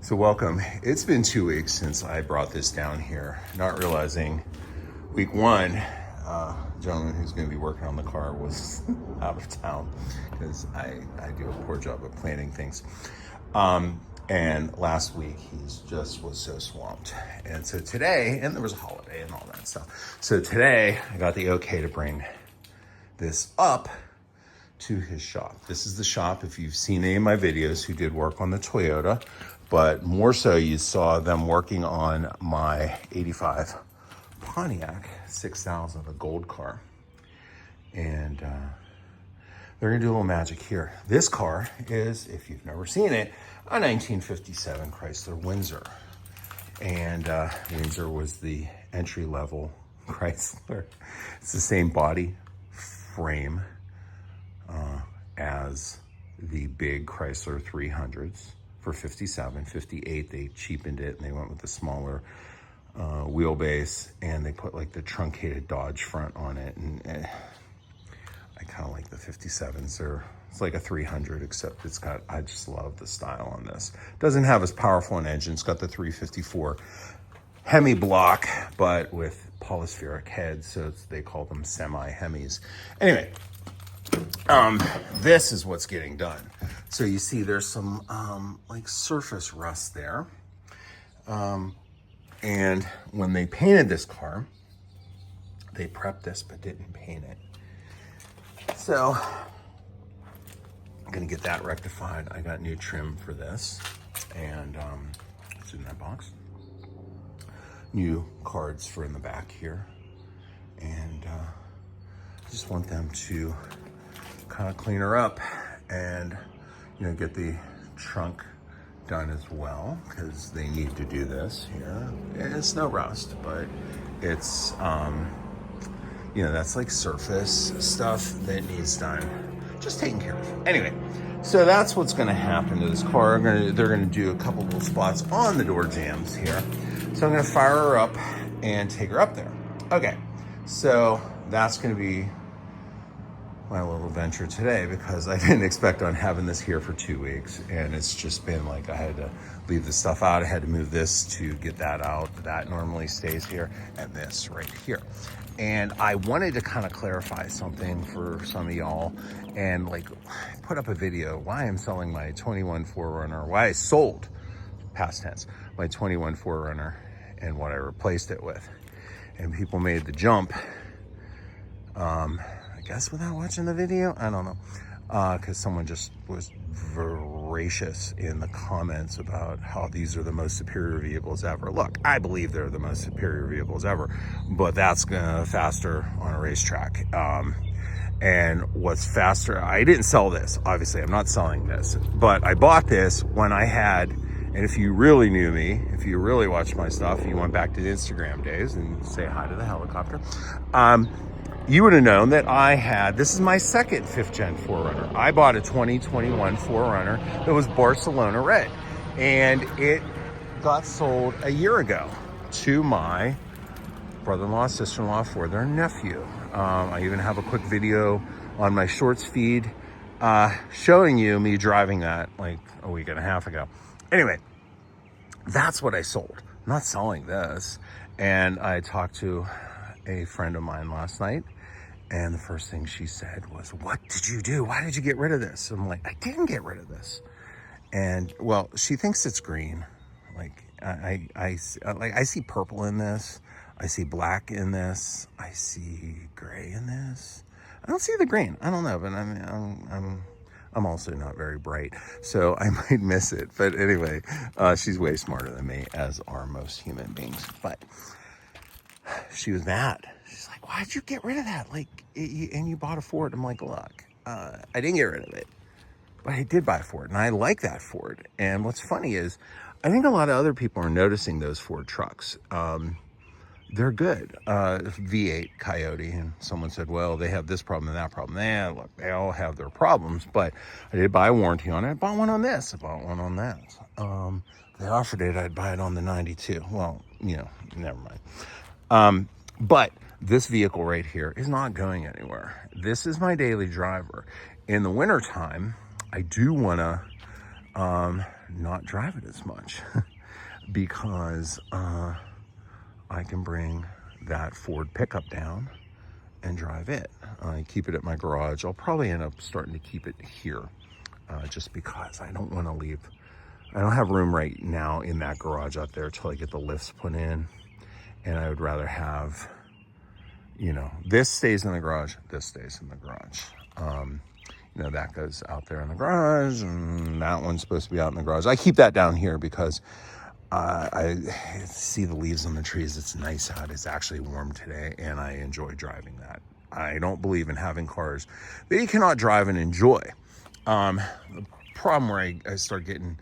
So welcome. It's been 2 weeks since I brought this down here, not realizing week one, the gentleman who's going to be working on the car was out of town because I do a poor job of planning things. And last week he just was so swamped. And so today, and there was a holiday and all that stuff. So today I got the okay to bring this up to his shop. This is the shop, if you've seen any of my videos, who did work on the Toyota, but more so you saw them working on my 85 Pontiac 6000, a gold car. And they're gonna do a little magic here. This car is, if you've never seen it, a 1957 Chrysler Windsor. And Windsor was the entry-level Chrysler. It's the same body frame as the big Chrysler 300s for 57. 58, they cheapened it and they went with the smaller wheelbase, and they put like the truncated Dodge front on it. And I kind of like the 57s. It's like a 300, except it's got, I just love the style on this. Doesn't have as powerful an engine. It's got the 354 Hemi block, but with polyspheric heads, so they call them semi-Hemis. Anyway, this is what's getting done. So you see there's some like surface rust there. And when they painted this car, they prepped this but didn't paint it. So I'm gonna get that rectified. I got new trim for this, and it's in that box. New cards for in the back here, and I just want them to kind of clean her up and, you know, get the trunk done as well, because they need to do this here. It's no rust, but it's you know, that's like surface stuff that needs done, just taken care of. Anyway, so that's what's going to happen to this car. They're going to do a couple little spots on the door jambs here. So I'm going to fire her up and take her up there. Okay, so that's going to be my little venture today, because I didn't expect on having this here for 2 weeks, and it's just been like I had to leave the stuff out. I had to move this to get that out. That normally stays here, and this right here. And I wanted to kind of clarify something for some of y'all, and like put up a video why I'm selling my 21 4Runner, why I sold, past tense, my 21 4Runner and what I replaced it with. And people made the jump, I guess without watching the video, I don't know, because someone just was voracious in the comments about how these are the most superior vehicles ever. Look, I believe they're the most superior vehicles ever, but that's faster on a racetrack. And what's faster, I didn't sell this, obviously, I'm not selling this, but I bought this when I had, and if you really knew me, if you really watched my stuff, you went back to the Instagram days and say hi to the helicopter, you would have known that I had, this is my second 5th gen 4Runner. I bought a 2021 4Runner that was Barcelona red, and it got sold a year ago to my brother-in-law, sister-in-law for their nephew. I even have a quick video on my shorts feed showing you me driving that like a week and a half ago. Anyway, that's what I sold. I'm not selling this. And I talked to a friend of mine last night, and the first thing she said was, "What did you do? Why did you get rid of this?" I'm like, I didn't get rid of this. And well, she thinks it's green. Like I see purple in this. I see black in this. I see gray in this. I don't see the green. I don't know, but I'm also not very bright, so I might miss it. But anyway, she's way smarter than me, as are most human beings. But she was mad. She's like, "Why'd you get rid of that? Like, and you bought a Ford?" I'm like, "Look, I didn't get rid of it, but I did buy a Ford, and I like that Ford." And what's funny is, I think a lot of other people are noticing those Ford trucks. They're good. V8 Coyote, and someone said, "Well, they have this problem and that problem." Yeah, look, they all have their problems, but I did buy a warranty on it. I bought one on this. I bought one on that. They offered it, I'd buy it on the 92. Well, you know, never mind. But this vehicle right here is not going anywhere. This is my daily driver. In the wintertime, I do want to not drive it as much because I can bring that Ford pickup down and drive it. I keep it at my garage. I'll probably end up starting to keep it here just because I don't want to leave. I don't have room right now in that garage out there till I get the lifts put in. And I would rather have, you know, this stays in the garage, this stays in the garage. You know, that goes out there in the garage, and that one's supposed to be out in the garage. I keep that down here because I see the leaves on the trees. It's nice out. It's actually warm today, and I enjoy driving that. I don't believe in having cars that you cannot drive and enjoy. The problem where I start getting...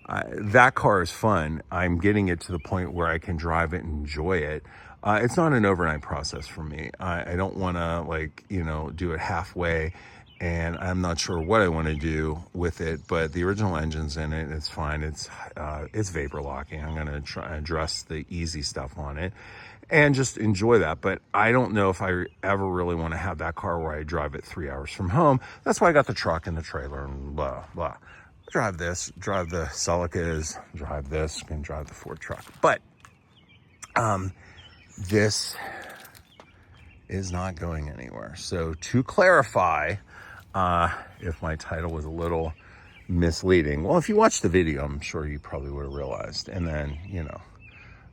that car is fun. I'm getting it to the point where I can drive it and enjoy it. It's not an overnight process for me. I don't want to, like, you know, do it halfway, and I'm not sure what I want to do with it, but the original engine's in it. It's fine. It's vapor locking. I'm going to try and address the easy stuff on it and just enjoy that. But I don't know if I ever really want to have that car where I drive it 3 hours from home. That's why I got the truck and the trailer and blah, blah. Drive this, drive the Celicas, drive this, and drive the Ford truck. But this is not going anywhere. So to clarify, if my title was a little misleading, well, if you watched the video, I'm sure you probably would have realized. And then, you know,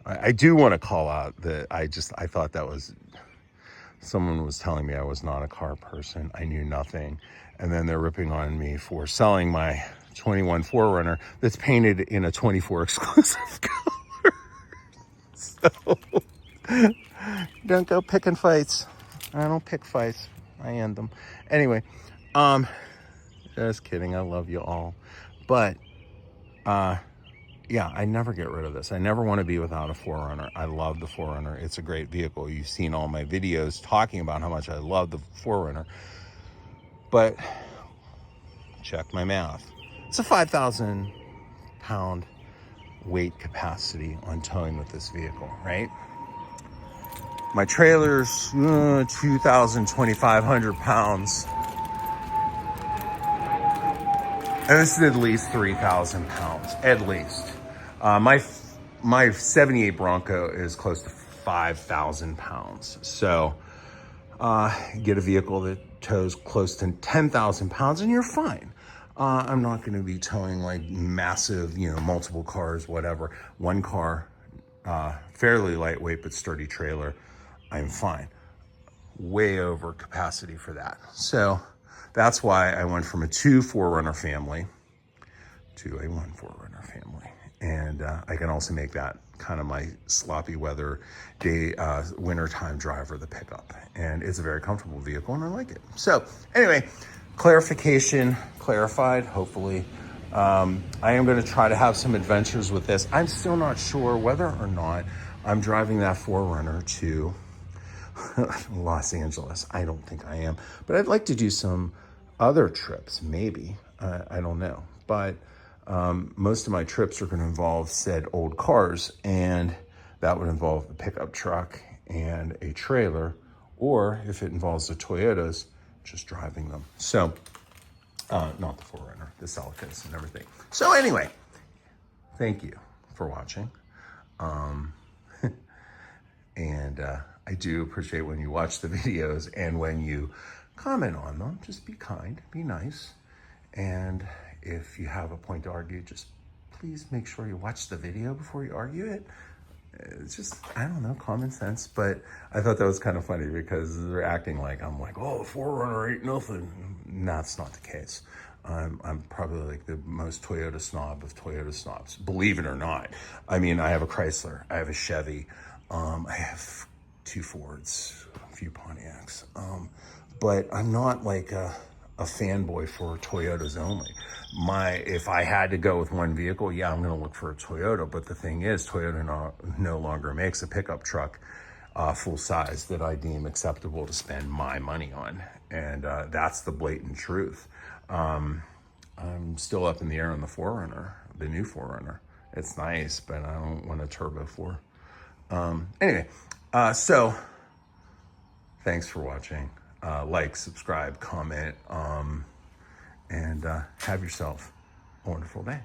I do want to call out that I thought that was, someone was telling me I was not a car person. I knew nothing. And then they're ripping on me for selling my 21 4Runner that's painted in a 24 exclusive color. So don't go picking fights. I don't pick fights. I end them. Anyway, just kidding. I love you all. But yeah, I never get rid of this. I never want to be without a 4Runner. I love the 4Runner. It's a great vehicle. You've seen all my videos talking about how much I love the 4Runner. But check my math. It's a 5,000 pound weight capacity on towing with this vehicle, right? My trailer's 2,000, 2,500 pounds. And this is at least 3,000 pounds, at least. My 78 Bronco is close to 5,000 pounds. So get a vehicle that tows close to 10,000 pounds and you're fine. I'm not going to be towing like massive, you know, multiple cars, whatever. One car, fairly lightweight but sturdy trailer, I'm fine. Way over capacity for that. So that's why I went from a 2 4Runner family to a 1 4Runner family. And I can also make that kind of my sloppy weather day, wintertime driver, the pickup. And it's a very comfortable vehicle and I like it. So anyway, clarified, hopefully. I am going to try to have some adventures with this. I'm still not sure whether or not I'm driving that 4Runner to Los Angeles. I don't think I am, but I'd like to do some other trips, maybe. I don't know. But most of my trips are going to involve said old cars, and that would involve a pickup truck and a trailer, or if it involves the Toyotas, just driving them. So, not the 4Runner, the Celicas and everything. So anyway, thank you for watching. And I do appreciate when you watch the videos and when you comment on them. Just be kind, be nice. And if you have a point to argue, just please make sure you watch the video before you argue it. It's just, I don't know, common sense. But I thought that was kind of funny because they're acting like I'm like, oh, the 4Runner ain't nothing. No, that's not the case. I'm probably like the most Toyota snob of Toyota snobs, believe it or not. I mean, I have a Chrysler, I have a Chevy, I have 2 Fords, a few Pontiacs, but I'm not like a fanboy for Toyotas only. If I had to go with one vehicle, yeah, I'm going to look for a Toyota. But the thing is, Toyota no longer makes a pickup truck full size that I deem acceptable to spend my money on. And that's the blatant truth. I'm still up in the air on the 4Runner, the new 4Runner. It's nice, but I don't want a turbo 4. Anyway, so thanks for watching. Like, subscribe, comment, and have yourself a wonderful day.